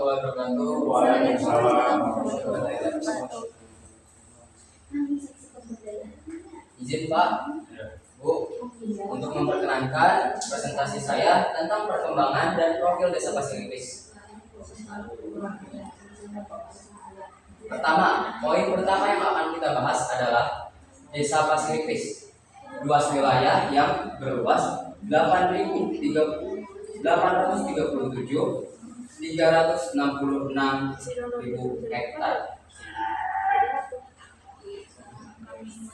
wabarakatuh. Waalaikumsalam. Izin Pak, Bu, untuk memperkenalkan presentasi saya tentang perkembangan dan profil Desa Pasir-Ipis. Poin pertama yang akan kita bahas adalah Desa Pasir-Ipis, luas wilayah yang berluas 8.337.366.000 hektar.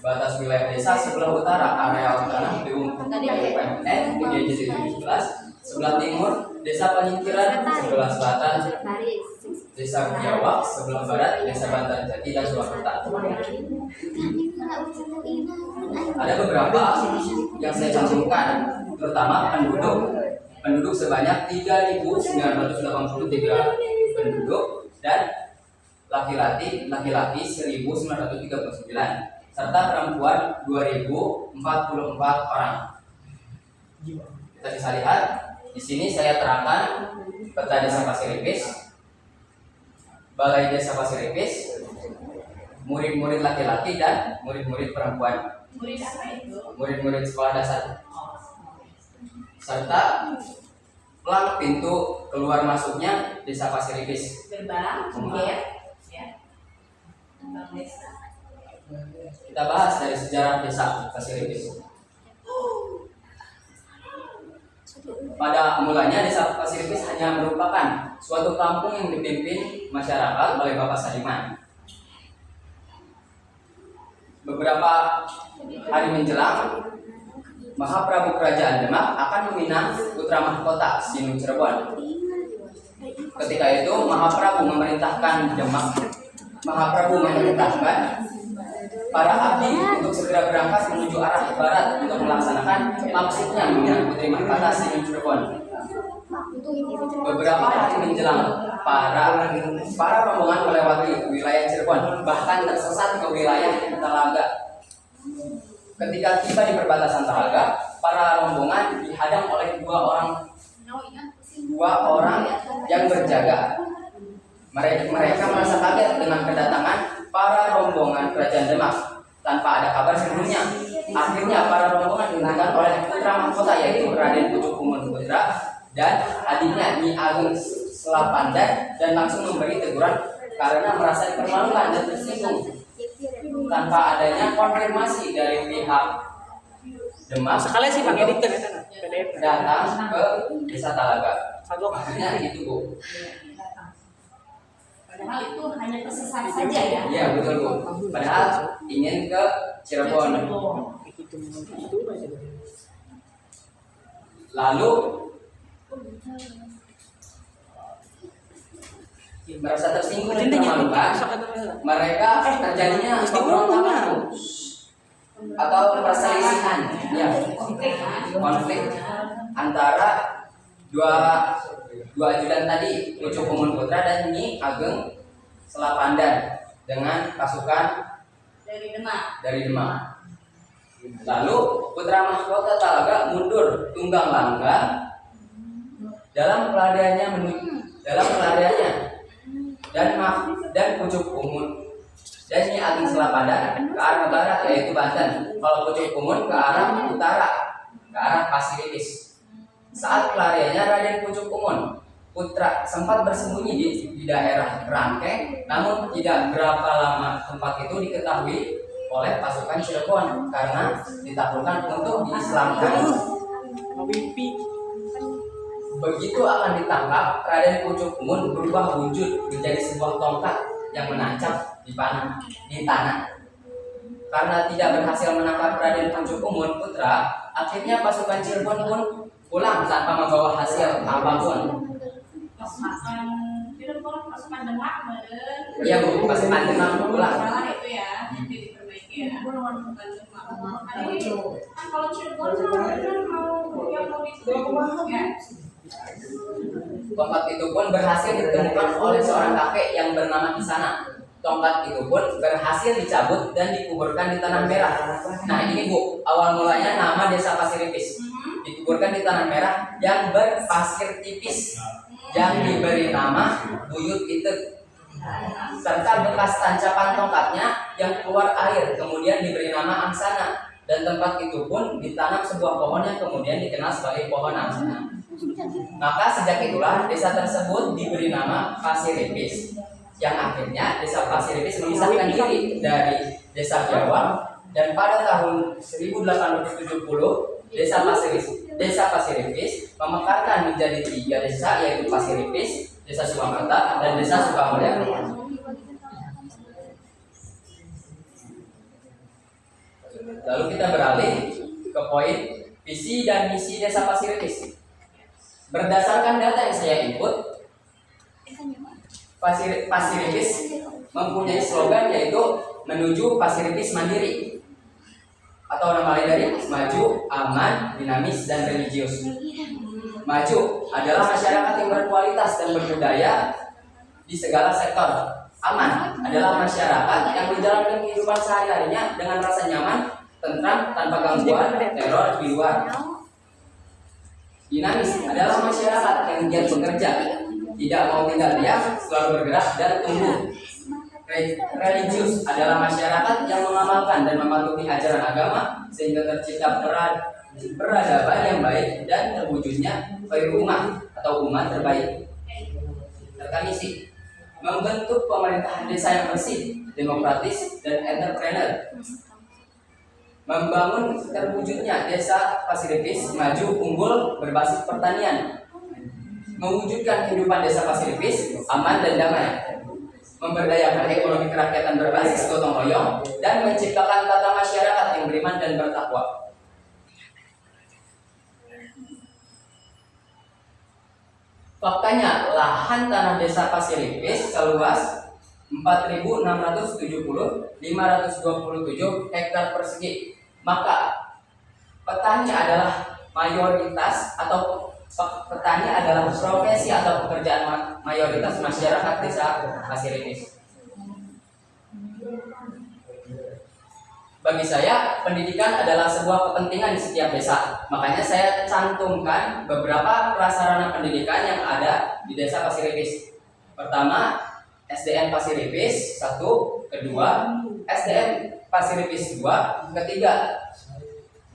Batas wilayah desa sebelah utara areal tanah BUMN PGJ 17, sebelah timur Desa Penyingkiran, sebelah selatan Desa Jawa, sebelah barat Desa Bantar Jati dan Surakarta. Ada beberapa yang saya cantumkan, terutama penduduk sebanyak 3.983 penduduk dan laki-laki 1.939 serta perempuan 2.044 orang. Kita bisa lihat di sini saya terangkan peta Desa Pasir-Ipis, Balai Desa Pasir-Ipis, murid-murid laki-laki dan murid-murid perempuan. Murid apa itu? Murid-murid sekolah dasar. Serta pelang pintu keluar masuknya Desa Pasir-Ipis. Gerbang, gate, ya. Gerbang desa. Kita bahas dari sejarah Desa Pasir-Ipis. Pada mulanya Desa Pasir-Ipis hanya merupakan suatu kampung yang dipimpin masyarakat oleh Bapak Sadiman. Beberapa hari menjelang, Mahaprabu Kerajaan Demak akan meminang putra mahkota Sinu Cirebon. Ketika itu Mahaprabu memerintahkan para abdi untuk segera berangkat menuju arah barat untuk melaksanakan maksudnya meminang putri mahkota Sinu Cirebon. Beberapa hari menjelang, para rombongan melewati wilayah Cirebon, bahkan tersesat ke wilayah Talaga. Ketika tiba di perbatasan Talaga, para rombongan dihadang oleh dua orang yang berjaga. Mereka merasa kaget dengan kedatangan para rombongan kerajaan Demak tanpa ada kabar sebelumnya. Akhirnya para rombongan dihadang oleh putra mahkota yaitu Raden Pucuk Umun Putra dan adiknya Nyi Ageng Selapandar, dan langsung memberi teguran karena merasa dipermalukan dan tersinggung. Tanpa adanya konfirmasi dari pihak Demak, sekali sih pakai dikit datang ke Desa Talaga. Maksudnya gitu, Bu. Padahal itu hanya tersesat saja ya. Iya, betul, Bu. Padahal ingin ke Cirebon. Lalu merasa tersinggung dan termalukan, mereka terjadinya pemberontakan atau perselisihan, ya, konflik antara dua ajudan tadi, Pucuk Umun Putra dan Nyi Ageng Selapandar dengan pasukan Dari Demak. Lalu putra mahkota Talaga mundur tunggang langgang dalam pelariannya dan Pucuk Umun dan Nyi Ageng Selapandar ke arah barat yaitu Banten, kalau Pucuk Umun ke arah utara ke arah Pasir-Ipis. Saat pelariannya, Raden Pucuk Umun Putra sempat bersembunyi di daerah Rangkeng, namun tidak berapa lama tempat itu diketahui oleh pasukan Cirebon karena ditaklukkan untuk diislamkan. Begitu akan ditangkap, Raden Pucuk Umun berubah wujud menjadi sebuah tongkat yang menancap di tanah. Karena tidak berhasil menangkap Raden Pucuk Umun Putra, akhirnya pasukan Cirebon pun pulang tanpa membawa hasil apapun. Pasukan Demak, Iya, Bu, pasukan Demak pulang. salah itu ya, nanti diperbaiki ya. Pasukan Demak. Kan kalau Cirebon mau ya. Tongkat itu pun berhasil ditemukan oleh seorang kakek yang bernama Kisana. Tongkat itu pun berhasil dicabut dan dikuburkan di tanah merah. Nah, ini, Bu, awal mulanya nama Desa Pasir-Ipis. dikuburkan di tanah merah yang berpasir tipis yang diberi nama buyut itek, serta bekas tancapan tongkatnya yang keluar air kemudian diberi nama angsana, dan tempat itu pun ditanam sebuah pohon yang kemudian dikenal sebagai pohon angsana. Maka sejak itulah desa tersebut diberi nama Pasiripis, yang akhirnya desa Pasiripis memisahkan diri dari desa Jawa, dan pada tahun 1870 Desa Pasiripis memekarkan menjadi 3 desa, yaitu Pasiripis, Desa Sukamatta, dan Desa Sukamulya. Lalu kita beralih ke poin visi dan misi Desa Pasiripis. Berdasarkan data yang saya input, Pasiripis mempunyai slogan yaitu menuju Pasiripis mandiri, atau nama lain dari maju, aman, dinamis, dan religius. Maju adalah masyarakat yang berkualitas dan berbudaya di segala sektor. Aman adalah masyarakat yang menjalankan kehidupan sehari-harinya dengan rasa nyaman, tentram, tanpa gangguan, teror di luar. Dinamis adalah masyarakat yang giat bekerja, tidak mau tinggal diam, selalu bergerak dan tumbuh. Religius adalah masyarakat yang mengamalkan dan mematuhi ajaran agama sehingga tercipta peradaban yang baik dan terwujudnya umat atau umat terbaik. Serta misi membentuk pemerintahan desa yang bersih, demokratis, dan entrepreneur. Membangun terwujudnya Desa Pasiripis maju, unggul, berbasis pertanian. Mewujudkan kehidupan Desa Pasiripis aman dan damai. Memberdayakan ekonomi kerakyatan berbasis gotong royong, dan menciptakan tata masyarakat yang beriman dan bertakwa. Faktanya, lahan tanah Desa Pasiripis seluas 4.670.527 hektar persegi. Maka petani adalah mayoritas atau petani adalah profesi atau pekerjaan mayoritas masyarakat Desa Pasiripis. Bagi saya, pendidikan adalah sebuah kepentingan di setiap desa. Makanya saya cantumkan beberapa prasarana pendidikan yang ada di Desa Pasiripis. Pertama, SDN Pasiripis 1, kedua SDN Pasiripis 2, ketiga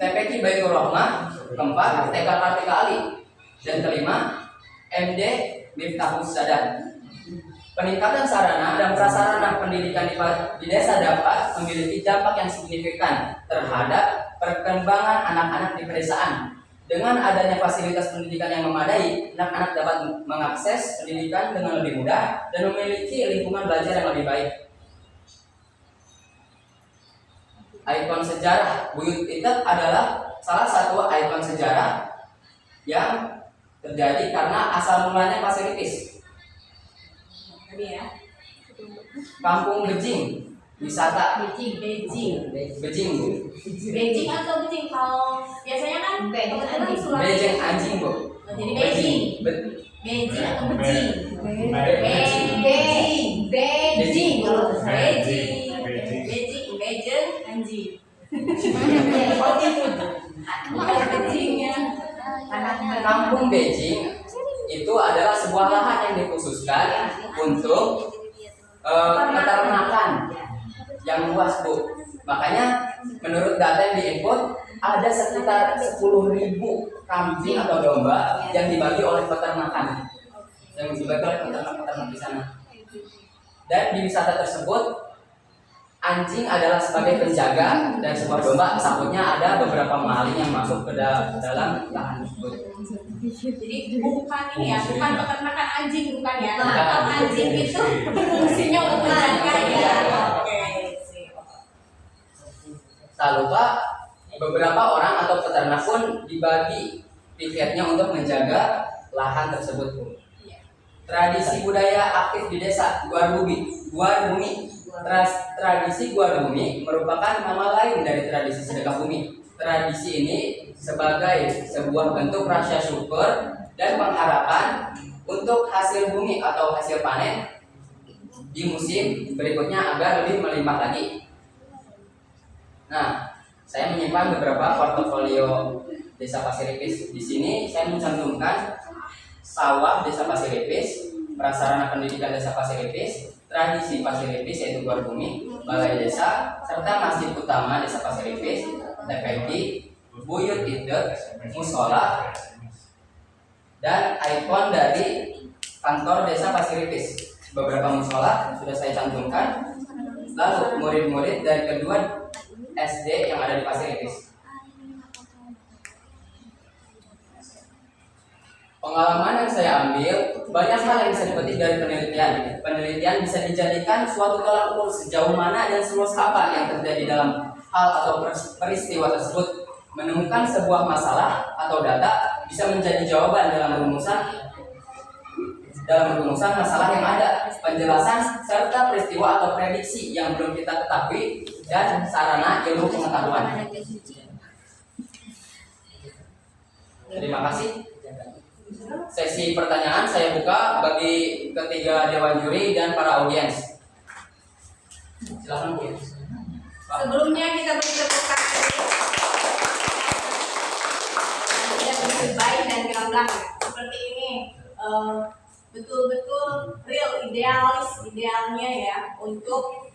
TPQ Baitur Rahmah, keempat TK Kartika Ali, dan kelima MD Miftahus Sadat. Peningkatan sarana dan prasarana pendidikan di desa dapat memiliki dampak yang signifikan terhadap perkembangan anak-anak di pedesaan. Dengan adanya fasilitas pendidikan yang memadai, anak-anak dapat mengakses pendidikan dengan lebih mudah dan memiliki lingkungan belajar yang lebih baik. Ikon sejarah Buyut Itek adalah salah satu ikon sejarah yang terjadi karena asal mulanya Pasiripis. Kampung Bejing, wisata Bejing atau Bejing? Kalau biasanya kan kebetulan Sulawesi. Bejing anjing, Bu. Jadi Bejing. Bejing atau Bejing? Bejing. Bejing anjing. Bejingnya. Kampung Bejing itu adalah sebuah lahan yang dikhususkan untuk peternakan yang luas, Bu. Makanya menurut data yang diinput ada sekitar 10.000 kambing atau domba yang dibagi oleh peternakan, yang dibagi oleh peternak-peternak di sana. Dan di wisata tersebut anjing adalah sebagai penjaga dan sebuah domba takutnya ada beberapa maling yang masuk ke dalam lahan tersebut. Jadi bukan ini ya, bukan peternakan anjing, bukan ya. Kalau anjing itu fungsinya untuk menjaga ya. Oke. Tak lupa beberapa orang atau peternak pun dibagi piketnya untuk menjaga lahan tersebut, Bu. Tradisi budaya aktif di desa Guar Bumi. Tradisi Guar Bumi merupakan nama lain dari tradisi sedekah bumi. Tradisi ini sebagai sebuah bentuk rasa syukur dan pengharapan untuk hasil bumi atau hasil panen di musim berikutnya agar lebih melimpah lagi. Nah, saya menyimpan beberapa portofolio Desa Pasir Ipis. Di sini saya mencantumkan sawah Desa Pasir Ipis, prasarana pendidikan Desa Pasir Ipis, tradisi Pasir Ipis yaitu Gor Bumi, balai desa, serta masjid utama Desa Pasir Ipis, TPQ, buyut idek, musola, dan ikon dari kantor Desa Pasir Ipis. Beberapa musola sudah saya cantumkan. Lalu murid-murid dari kedua SD yang ada di Pasir Ipis. Pengalaman yang saya ambil, banyak hal yang bisa dipetik dari penelitian. Penelitian bisa dijadikan suatu tolak ukur sejauh mana dan seluas apa yang terjadi dalam hal atau peristiwa tersebut. Menemukan sebuah masalah atau data bisa menjadi jawaban dalam rumusan masalah yang ada, penjelasan serta peristiwa atau prediksi yang belum kita ketahui, dan sarana ilmu pengetahuan. Terima kasih. Sesi pertanyaan saya buka bagi ketiga dewan juri dan para audiens. Silakan Bu. Sebelumnya kita beri tepuk tangan yang baik dan gamblang seperti ini. Betul-betul real, idealnya ya untuk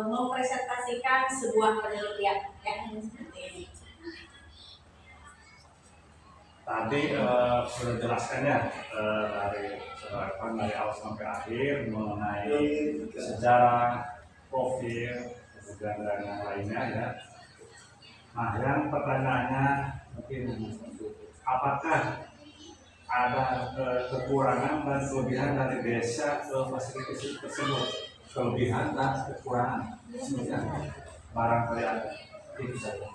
mempresentasikan sebuah penelitian ya seperti ini. Tadi sudah jelaskannya dari awal sampai akhir mengenai sejarah, profil, kemudian dan yang lainnya ya. Nah, yang pertanyaannya mungkin apakah ada kekurangan dan kelebihan dari desa fasilitas tersebut? Kelebihan dan kekurangan sebenarnya barangkali ada. Itu saja.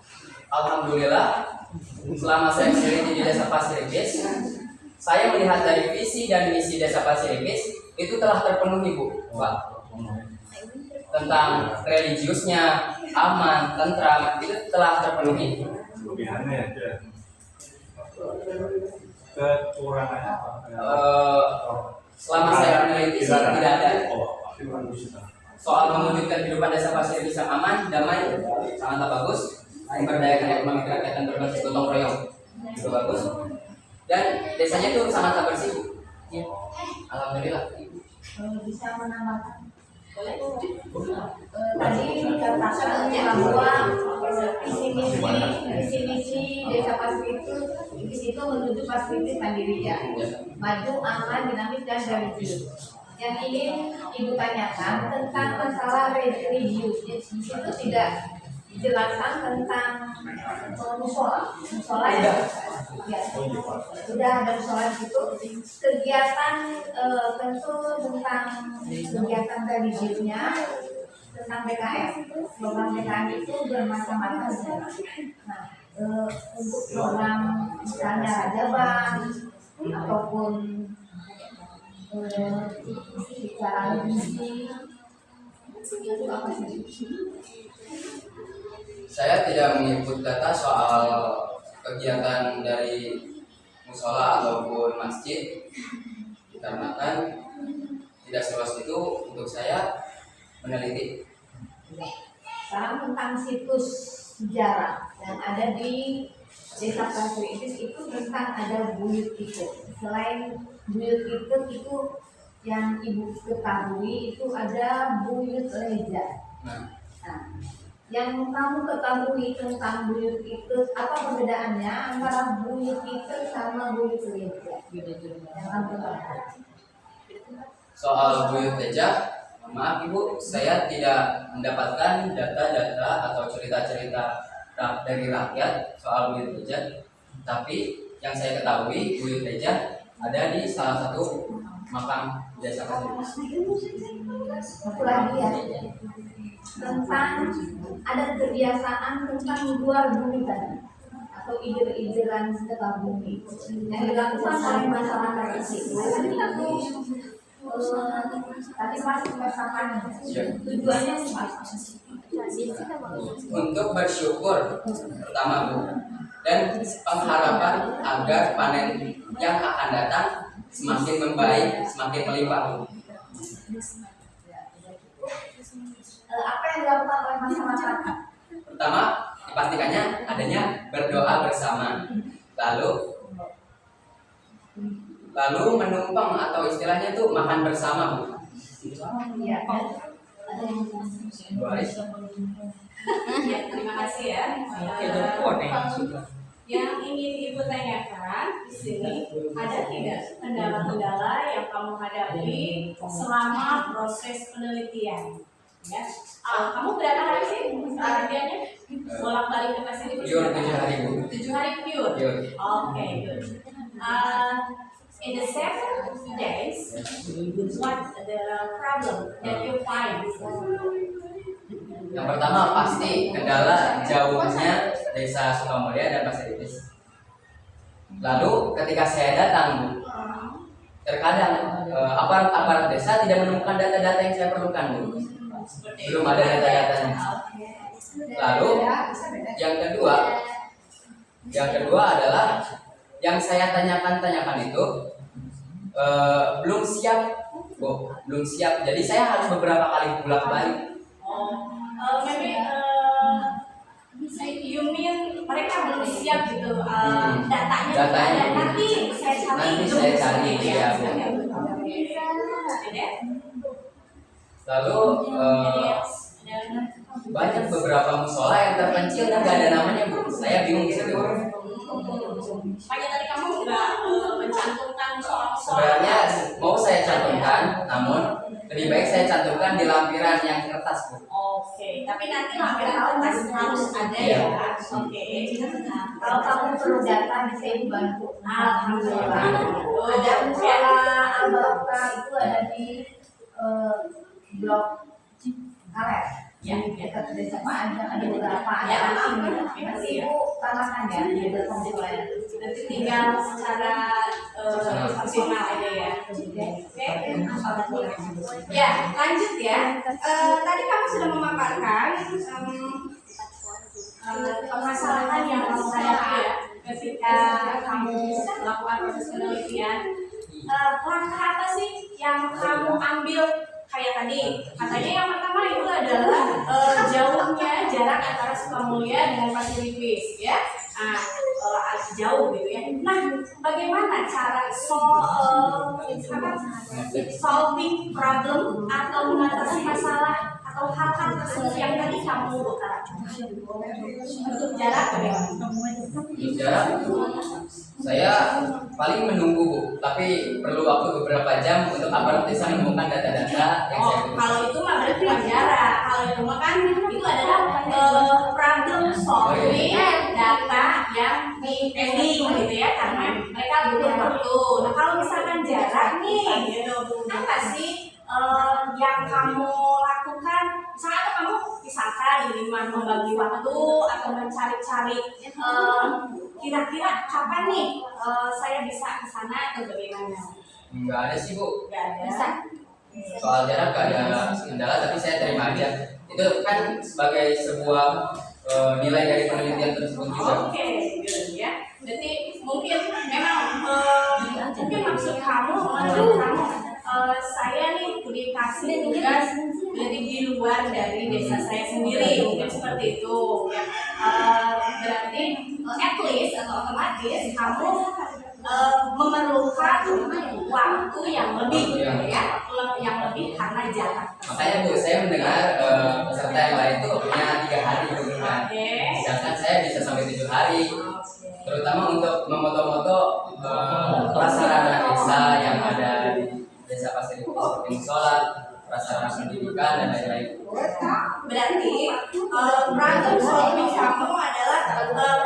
Alhamdulillah, selama saya meneliti di Desa Pasir Ipis, saya melihat dari visi dan misi Desa Pasir Ipis itu telah terpenuhi, Bu, Pak. Tentang religiusnya, aman, tentram, itu telah terpenuhi. Kelebihannya ya. Kekurangannya apa? Selama saya meneliti sih tidak ada. Soal mewujudkan kehidupan Desa Pasir Ipis yang aman, damai, sangat bagus. Memberdayakan ekonomi kerakyatan berbasis gotong royong, itu bagus. Dan desanya itu sangat bersih. Ya. Alhamdulillah. Bisa menambahkan? Boleh. Tadi dikatakan bahwa visi misi Desa Pasir itu menuju Pasir Ipis mandiri ya, maju, aman, dinamis dan religius. Yang ingin Ibu tanyakan tentang masalah religius, di situ tidak dijelaskan tentang musola ya. Ya, sudah ada musola di situ. Kegiatan tentu tentang kegiatan religiusnya, tentang PKS, program PKS itu bermacam-macam. Nah, untuk program misalnya Rajaban ataupun secara misi itu apa sih? Saya tidak mengikut data soal kegiatan dari musola ataupun masjid, dikarenakan tidak seluas itu untuk saya meneliti. Sekarang tentang situs sejarah yang ada di Desa Pasir Ipis itu tentang ada buyut itu. Selain buyut itu yang Ibu ketahui itu ada buyut leja. Nah, yang kamu ketahui tentang buyut itu, apa perbedaannya antara buyut itu sama buyut leja? Yang kamu ketahui. Soal buyut leja, maaf Ibu, saya tidak mendapatkan data-data atau cerita-cerita dari rakyat soal buyut leja. Tapi yang saya ketahui buyut leja ada di salah satu makam Desa Pasir Ipis. Satu lagi ya, tentang ada kebiasaan tentang jual bumi tadi atau ide-idean sekitar bumi yang dilakukan oleh masyarakat di situ. Tadi masih merasakan tujuannya apa? Untuk bersyukur pertama Bu, dan pengharapan agar panen yang akan datang semakin membaik, semakin melimpah Bu. Apa yang dilakukan oleh masyarakat? Pertama, dipastikannya adanya berdoa bersama. lalu menumpang atau istilahnya itu makan bersama, Bu. Iya. Ada yang Baris. Ya, terima kasih ya. Yang ingin Ibu tanyakan di sini, ada tidak kendala-kendala yang kamu hadapi selama proses penelitian? Ya, kamu berapa hari sih penelitiannya? Bolak-balik ke fasilitas? Pure 7 hari, Bu. 7 hari pure. Pure. Okay, good. In the 7 days, what the problem that you find? Yang pertama pasti kendala jauhnya desa Sukamulya dan Pasiritis. Lalu ketika saya datang, Bu, terkadang aparat desa tidak menemukan data-data yang saya perlukan, Bu. Belum ada data-datanya. Lalu yang kedua adalah yang saya tanyakan itu belum siap, Bu, belum siap. Jadi saya harus beberapa kali bolak-balik. Maybe you mean mereka belum siap gitu datanya. Nanti saya cari ya. Lalu banyak beberapa musola yang terpencil dan nggak ada namanya, Bu. Saya bingung gitu. Makanya tadi kamu nggak mencantumkan soal Sebenarnya mau saya cantumkan, namun lebih baik saya cantumkan di lampiran yang kertas, Bu. Oke, tapi nanti lampiran kertas harus ada ya. Oke. Kalau kamu perlu data bisa Ibu bantu. Alhamdulillah. Ada musola Ambarawa itu ada di blok Karet. Ya, Dekat desa Panjang ada beberapa Ya, ada di sini. Nanti Ibu tambahkan ya di komputer. nanti tinggal secara maksimal aja ya. Oke. Ya, lanjut ya. Tadi kamu sudah memaparkan permasalahan yang kamu hadapi ya ketika kamu melakukan proses penelitian. Langkah apa sih yang kamu ambil? Kayak tadi, katanya yang pertama itu adalah jauhnya jarak antara Sukamulya dengan Pasiritis, ya. Nah, jauh gitu ya. Nah, bagaimana cara solving problem atau mengatasi masalah atau hal-hal tersebut yang tadi kamu utarakan? Untuk jarak bagaimana? Jarak saya paling menunggu, Bu, tapi perlu waktu beberapa jam untuk aparat desa menemukan data-data yang saya butuhkan. Kalau itu mah berarti bukan jarak. Kalau itu mah kan itu adalah problem solving data yang pending gitu ya, karena mereka butuh waktu. Nah, kalau misalkan jarak nih gitu, apa sih yang kamu lakukan? Misalnya kamu membagi waktu atau mencari-cari kira-kira kapan nih saya bisa ke sana atau bagaimana? Enggak ada sih, Bu. Nggak ada. Bisa. Soal jarak gak ada kendala, tapi saya terima aja. Itu kan sebagai sebuah nilai dari penelitian tersebut juga. Oke, good ya. Berarti mungkin memang mungkin maksud kamu, menurut kamu saya nih dikasih tugas dari di luar dari desa saya sendiri, mungkin seperti itu. Ya. Berarti at least atau otomatis kamu memerlukan waktu yang lebih, gitu ya, yang lebih karena jarak. Makanya, Bu, saya mendengar peserta yang lain itu punya 3 hari kunjungan. Sedangkan saya bisa sampai 7 hari. Terutama untuk memoto-moto prasarana desa yang ada di desa Pasiritis seperti musola, prasarana pendidikan dan lain-lain. Berarti problem solving kamu adalah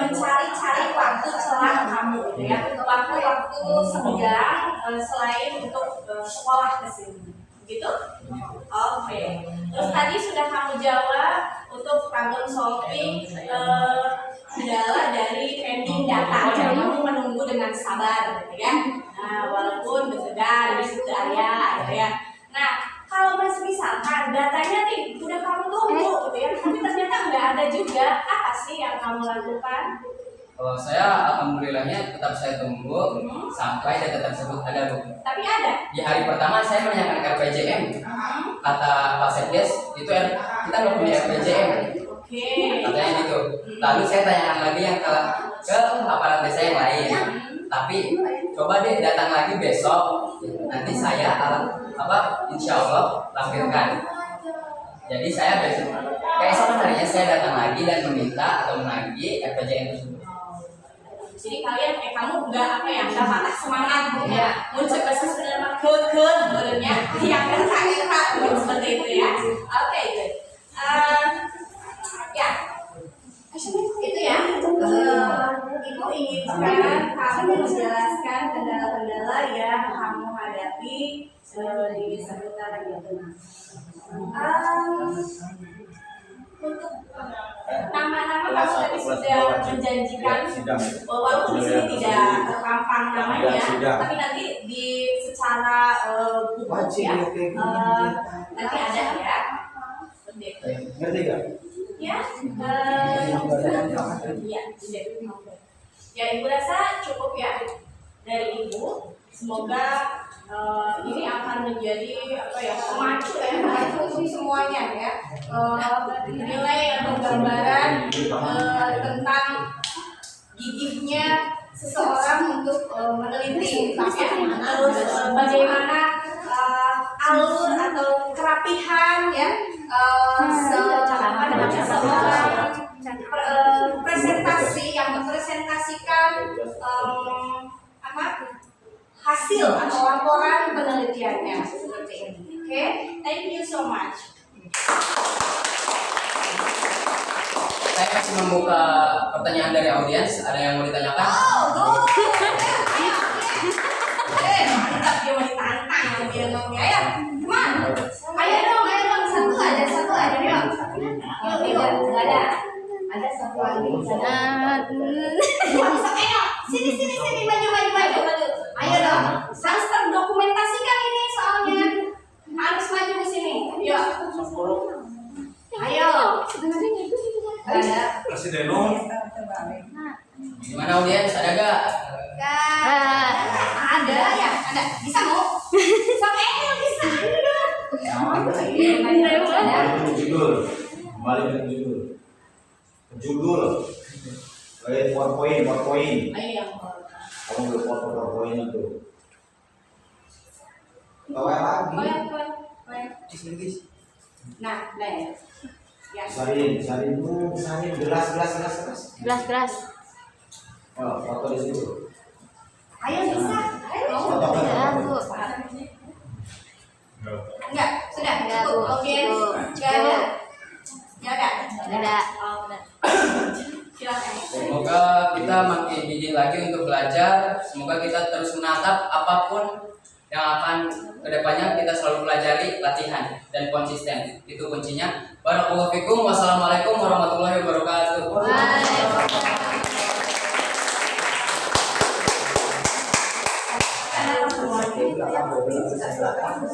mencari-cari waktu celah kamu, gitu ya, waktu-waktu senggang selain untuk sekolah ke sini, gitu. Oke. Terus tadi sudah kamu jawab untuk problem solving adalah dari pending data, ya, kamu menunggu dengan sabar, gitu ya. Nah, walaupun bersegar di situ area, gitu ya. Nah, kalau misalkan datanya nih udah kamu tunggu gitu ya, tapi ternyata nggak ada juga, apa sih yang kamu lakukan? Kalau saya alhamdulillahnya tetap saya tunggu sampai data tersebut ada, Bu. Tapi ada. Di hari pertama saya menanyakan RPJM. Kata Pak Setdes itu kita nggak punya RPJM. Oke. Katanya gitu. Lalu saya tanyakan lagi yang ke aparat desa yang lain. Tapi coba deh datang lagi besok. Nanti saya insya Allah lampirkan. Jadi saya besok keesokan harinya saya datang lagi dan meminta atau menagih RPJM tersebut. Jadi kalian kamu nggak patah semangat gitu ya. Muncul bahasa Sunda keun barunya yang kata seperti itu ya. Oke, good. Ya. Itu ya. Ibu ingin sekarang kamu menjelaskan kendala-kendala yang kamu hadapi di seputar itu. Untuk nama-nama kamu tadi sudah menjanjikan walaupun di sini tidak terpampang namanya, tapi nanti di secara buku ya nanti ada ya. Ngerti gak? Ya, ya ibu rasa cukup ya dari ibu. Semoga ini akan menjadi pemacu untuk semuanya ya, nilai atau gambaran tentang gigihnya seseorang untuk meneliti ya. Terus bagaimana alur atau kerapihan ya seorang presentasi yang mempresentasikan hasil atau laporan penelitiannya seperti ini. Oke, thank you so much. Saya masih membuka pertanyaan dari audiens. Ada yang mau ditanyakan? Oh, ayo. Mantap dia mau ditantang dia ngomongnya. Ayo, teman. Ayo dong. Satu aja yuk. Nggak ada. Ada satu lagi. Sini maju. Ayo dong. Harus terdokumentasikan ini soalnya. Harus maju ke sini. Yuk. Ayo. Ada. Presiden Gimana audiens? Ada gak? Ada ya. Ada. Bisa mau? Sok bisa. Kembali ke judul. Kayak PowerPoint. Ayo yang Kamu belum PowerPoint itu. Tahu yang lagi? Nah, ya. Sarin bu, gelas. Oh, foto di situ. Ayo bisa. Ayo. Foto. Enggak, sudah cukup. Oke. Enggak ada. Silakan. Semoga kita makin gigih lagi untuk belajar. Semoga kita terus menatap apapun yang akan kedepannya kita selalu pelajari, latihan dan konsisten. Itu kuncinya. Barakallahu fikum. Wassalamualaikum warahmatullahi wabarakatuh.